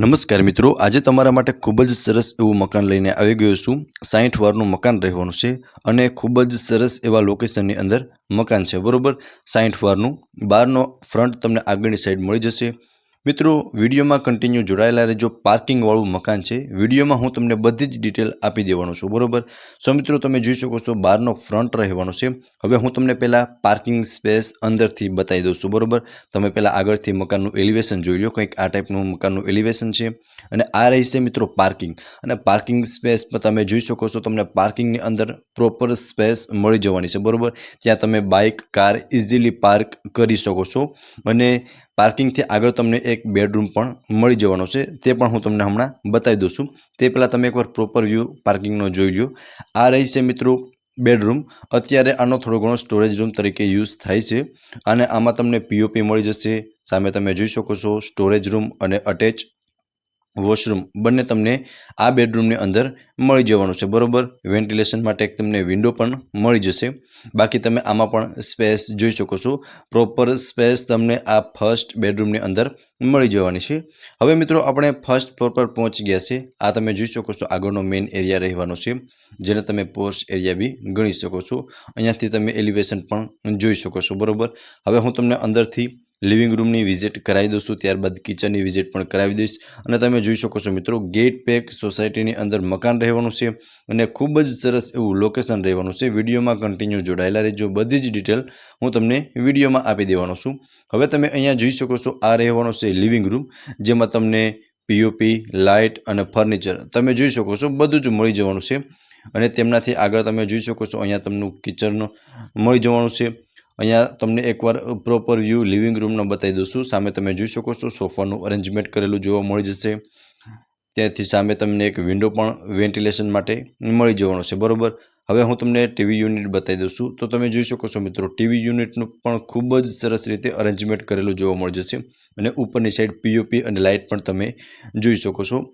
નમસ્કાર મિત્રો, આજે તમારા માટે ખૂબ જ સરસ એવું મકાન લઈને આવી ગયો છું। 60 વારનું મકાન રહેવાનું છે અને ખૂબ જ સરસ એવા લોકેશનની અંદર મકાન છે, બરોબર। 60 વારનું બહારનો ફ્રન્ટ તમને આગળની સાઈડ મળી જશે। મિત્રો, વિડીયોમાં કન્ટિન્યુ જોડાયેલા રહેજો। પાર્કિંગવાળું મકાન છે। વિડીયોમાં હું તમને બધી જ ડિટેલ આપી દેવાનો છું, બરોબર। સો મિત્રો, તમે જોઈ શકો છો બહારનો ફ્રન્ટ રહેવાનો છે। હવે હું તમને પહેલાં પાર્કિંગ સ્પેસ અંદરથી બતાવી દઉં છું, બરોબર। તમે પહેલાં આગળથી મકાનનું એલિવેશન જોઈ લો, કંઈક આ ટાઈપનું મકાનનું એલિવેશન છે અને આ રહી છે મિત્રો પાર્કિંગ। અને પાર્કિંગ સ્પેસ પર તમે જોઈ શકો છો તમને પાર્કિંગની અંદર પ્રોપર સ્પેસ મળી જવાની છે, બરોબર। ત્યાં તમે બાઇક, કાર ઇઝીલી પાર્ક કરી શકો છો અને પાર્કિંગથી આગળ તમને એક બેડરૂમ પણ મળી જવાનો છે, તે પણ હું તમને હમણાં બતાવી દઉં છું। તે પહેલાં તમે એકવાર પ્રોપર વ્યૂ પાર્કિંગનો જોઈ લો। આ રહી છે મિત્રો બેડરૂમ। અત્યારે આનો થોડો ઘણો સ્ટોરેજ રૂમ તરીકે યુઝ થાય છે અને આમાં તમને પીઓપી મળી જશે। સામે તમે જોઈ શકો છો સ્ટોરેજ રૂમ અને અટેચ વોશરૂમ બંને તમને આ બેડરૂમની અંદર મળી જવાનું છે, બરોબર। વેન્ટિલેશન માટે એક તમને વિન્ડો પણ મળી જશે। બાકી તમે આમાં પણ સ્પેસ જોઈ શકો છો, પ્રોપર સ્પેસ તમને આ ફર્સ્ટ બેડરૂમની અંદર મળી જવાની છે। હવે મિત્રો, આપણે ફર્સ્ટ ફ્લોર પર પહોંચી ગયા છે। આ તમે જોઈ શકો છો આગળનો મેઇન એરિયા રહેવાનો છે, જેને તમે પોર્ચ એરિયા બી ગણી શકો છો। અહીંયાથી તમે એલિવેશન પણ જોઈ શકો છો, બરોબર। હવે હું તમને અંદરથી લિવિંગ રૂમની વિઝિટ કરાવી દઉં છું, ત્યારબાદ કિચનની વિઝિટ પણ કરાવી દઈશ। અને તમે જોઈ શકો છો મિત્રો ગેટ પેક સોસાયટીની અંદર મકાન રહેવાનું છે અને ખૂબ જ સરસ એવું લોકેશન રહેવાનું છે। વિડીયોમાં કન્ટિન્યુ જોડાયેલા રહેજો, બધી જ ડિટેલ હું તમને વિડીયોમાં આપી દેવાનો છું। હવે તમે અહીંયા જોઈ શકો છો આ રહેવાનો છે લિવિંગ રૂમ, જેમાં તમને પીઓપી, લાઇટ અને ફર્નિચર તમે જોઈ શકો છો બધું જ મળી જવાનું છે। અને તેમનાથી આગળ તમે જોઈ શકો છો અહીંયા તમને કિચન મળી જવાનું છે। અહીંયા તમને એકવાર પ્રોપર વ્યૂ લિવિંગ રૂમનો બતાવી દઉં છું। સામે તમે જોઈ શકો છો સોફાનું અરેન્જમેન્ટ કરેલું જોવા મળી જશે। ત્યાંથી સામે તમને એક વિન્ડો પણ વેન્ટિલેશન માટે મળી જવાનો છે, બરોબર। હવે હું તમને ટીવી યુનિટ બતાવી દઉં છું। તો તમે જોઈ શકો છો મિત્રો ટીવી યુનિટનું પણ ખૂબ જ સરસ રીતે અરેન્જમેન્ટ કરેલું જોવા મળી જશે અને ઉપરની સાઈડ પીઓપી અને લાઇટ પણ તમે જોઈ શકો છો।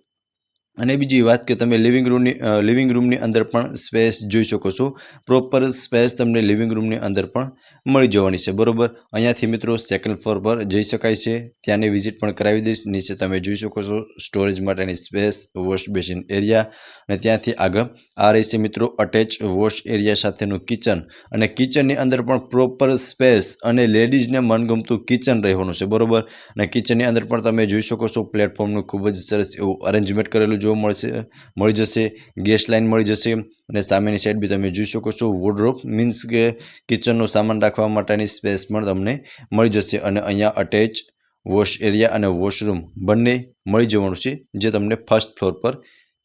અને બીજી વાત કે તમે લિવિંગ રૂમની અંદર પણ સ્પેસ જોઈ શકો છો, પ્રોપર સ્પેસ તમને લિવિંગ રૂમની અંદર પણ મળી જવાની છે, બરોબર। અહીંયાથી મિત્રો સેકન્ડ ફ્લોર પર જઈ શકાય છે, ત્યાંની વિઝિટ પણ કરાવી દઈશ। નીચે તમે જોઈ શકો છો સ્ટોરેજ માટેની સ્પેસ, વોશ બેસિન એરિયા અને ત્યાંથી આગળ આ રહેશે મિત્રો અટેચ વોશ એરિયા સાથેનું કિચન અને કિચનની અંદર પણ પ્રોપર સ્પેસ અને લેડીઝને મનગમતું કિચન રહેવાનું છે, બરોબર। અને કિચનની અંદર પણ તમે જોઈ શકો છો પ્લેટફોર્મનું ખૂબ જ સરસ એવું અરેન્જમેન્ટ કરેલું જોવા મળી જશે। ગેસ લાઇન મળી જશે અને સામેની સાઈડ બી તમે જોઈ શકો છો વોર્ડરોબ મીન્સ કે કિચનનો સામાન રાખવા માટેની સ્પેસ પણ તમને મળી જશે। અને અહીંયા અટેચ વોશ એરિયા અને વોશરૂમ બંને મળી જવાનું છે, જે તમને ફર્સ્ટ ફ્લોર પર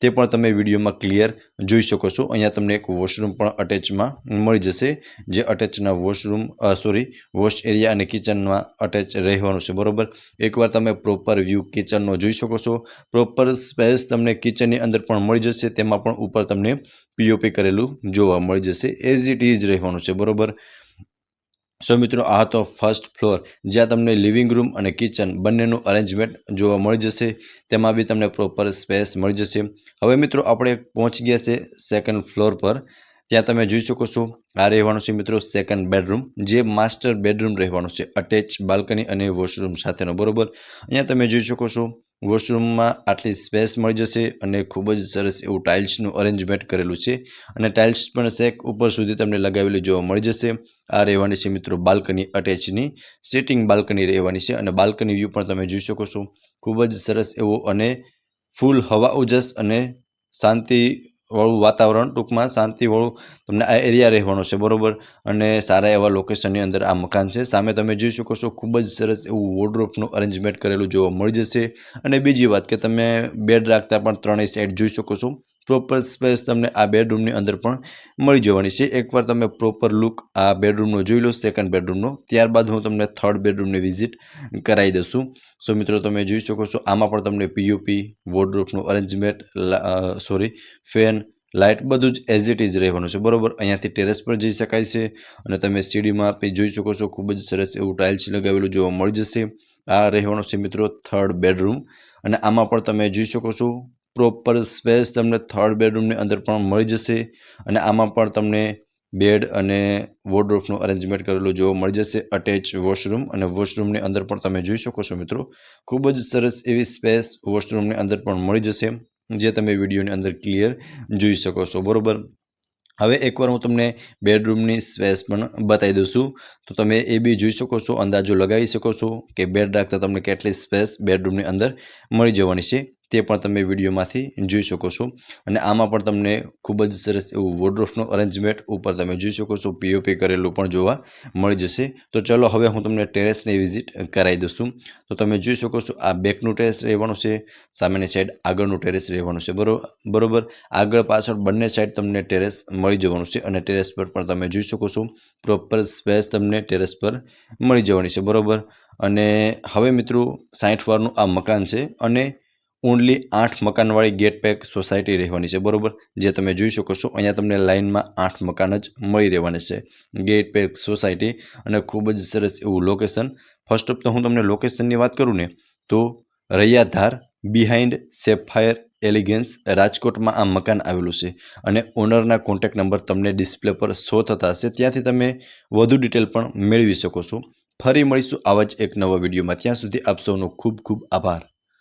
તે પણ તમે વિડીયોમાં ક્લિયર જોઈ શકો છો। અહીંયા તમને એક વોશરૂમ પણ અટેચમાં મળી જશે, જે અટેચના વોશ એરિયા અને કિચનમાં અટેચ રહેવાનું છે, બરોબર। એકવાર તમે પ્રોપર વ્યૂ કિચનનો જોઈ શકો છો, પ્રોપર સ્પેસ તમને કિચનની અંદર પણ મળી જશે, તેમાં પણ ઉપર તમને પીઓપી કરેલું જોવા મળી જશે, એઝ ઇટ ઇઝ રહેવાનું છે, બરોબર। સો મિત્રો, આ તો ફર્સ્ટ ફ્લોર, જ્યાં તમને લિવિંગ રૂમ અને કિચન બંનેનું અરેન્જમેન્ટ જોવા મળી જશે, તેમાં બી તમને પ્રોપર સ્પેસ મળી જશે। હવે મિત્રો, આપણે પહોંચી ગયા છે સેકન્ડ ફ્લોર પર। ત્યાં તમે જોઈ શકો છો આ રહેવાનું છે મિત્રો સેકન્ડ બેડરૂમ, જે માસ્ટર બેડરૂમ રહેવાનું છે, અટેચ બાલ્કની અને વોશરૂમ સાથેનો, બરોબર। અહીંયા તમે જોઈ શકો છો વોશરૂમમાં આટલી સ્પેસ મળી જશે અને ખૂબ જ સરસ એવું ટાઇલ્સનું અરેન્જમેન્ટ કરેલું છે અને ટાઇલ્સ પણ સેક ઉપર સુધી તમને લગાવેલી જોવા મળી જશે। આ રહેવાની છે મિત્રો બાલ્કની, અટેચની સિટિંગ બાલ્કની રહેવાની છે અને બાલ્કની વ્યૂ પણ તમે જોઈ શકો છો ખૂબ જ સરસ એવો અને ફૂલ હવા ઉજસ અને શાંતિવાળું વાતાવરણ, ટૂંકમાં શાંતિવાળું તમને આ એરિયા રહેવાનો છે, બરોબર। અને સારા એવા લોકેશનની અંદર આ મકાન છે। સામે તમે જોઈ શકો છો ખૂબ જ સરસ એવું વોર્ડરોબનું અરેન્જમેન્ટ કરેલું જોવા મળી જશે। અને બીજી વાત કે તમે બેડ રાખતા પણ ત્રણેય સાઈડ જોઈ શકો છો, પ્રોપર સ્પેસ તમને આ બેડરૂમની અંદર પણ મળી જવાની છે। એકવાર તમે પ્રોપર લુક આ બેડરૂમનો જોઈ લો, સેકન્ડ બેડરૂમનો, ત્યારબાદ હું તમને થર્ડ બેડરૂમની વિઝિટ કરાવી દઉં। સો મિત્રો, તમે જોઈ શકો છો આમાં પણ તમને પીઓપી, વોર્ડરોબનું અરેન્જમેન્ટ, ફેન, લાઇટ બધું જ એઝ ઇટ ઇઝ રહેવાનું છે, બરોબર। અહીંયાથી ટેરેસ પર જઈ શકાય છે અને તમે સીડીમાં જોઈ શકો છો ખૂબ જ સરસ એવું ટાઇલ્સ લગાવેલું જોવા મળી જશે। આ રહેવાનો છે મિત્રો થર્ડ બેડરૂમ અને આમાં પણ તમે જોઈ શકો છો પ્રોપર સ્પેસ તમને થર્ડ બેડરૂમની અંદર પણ મળી જશે અને આમાં પણ તમને બેડ અને વોર્ડરોબનું અરેન્જમેન્ટ કરેલું જોવા મળી જશે. અટેચ વોશરૂમ અને વોશરૂમની અંદર પણ તમે જોઈ શકો છો મિત્રો, ખૂબ જ સરસ એવી સ્પેસ વોશરૂમની અંદર પણ મળી જશે, જે તમે વિડીયોની અંદર ક્લિયર જોઈ શકો છો. બરાબર, હવે એકવાર હું તમને બેડરૂમની સ્પેસ પણ બતાવી દઉં છું, તો તમે એ બી જોઈ શકો છો, અંદાજો લગાવી શકો છો કે બેડ રાખતા તમને કેટલી સ્પેસ બેડરૂમની અંદર મળી જવાની છે, તે પણ તમે વિડીયોમાંથી જોઈ શકો છો. અને આમાં પણ તમને ખૂબ જ સરસ એવું વોર્ડરોબનું અરેન્જમેન્ટ ઉપર તમે જોઈ શકો છો, પીઓપી કરેલું પણ જોવા મળી જશે. તો ચલો હવે હું તમને ટેરેસની વિઝિટ કરાવી દઉં છું. તો તમે જોઈ શકો છો, આ બેકનું ટેરેસ રહેવાનું છે, સામેની સાઈડ આગળનું ટેરેસ રહેવાનું છે. બરોબર, આગળ પાછળ બંને સાઈડ તમને ટેરેસ મળી જવાનું છે અને ટેરેસ પર પણ તમે જોઈ શકો છો પ્રોપર સ્પેસ તમને ટેરેસ પર મળી જવાની છે. બરોબર, અને હવે મિત્રો 60 વારનું આ મકાન છે અને ઓનલી 8 મકાનવાળી ગેટ પેક સોસાયટી રહેવાની છે. બરોબર, જે તમે જોઈ શકો છો અહીંયા તમને લાઇનમાં 8 મકાન જ મળી રહેવાની છે, ગેટ પેક સોસાયટી, અને ખૂબ જ સરસ એવું લોકેશન. ફર્સ્ટ ઓફ તો હું તમને લોકેશનની વાત કરું ને તો રૈયાધાર બિહાઇન્ડ સેફાયર એલિગન્સ રાજકોટમાં આ મકાન આવેલું છે અને ઓનરના કોન્ટેક્ટ નંબર તમને ડિસ્પ્લે પર શો થતા હશે, ત્યાંથી તમે વધુ ડિટેલ પણ મેળવી શકો છો. ફરી મળીશું આવા જ એક નવા વિડીયોમાં. ત્યાં સુધી આપ સૌનો ખૂબ ખૂબ આભાર.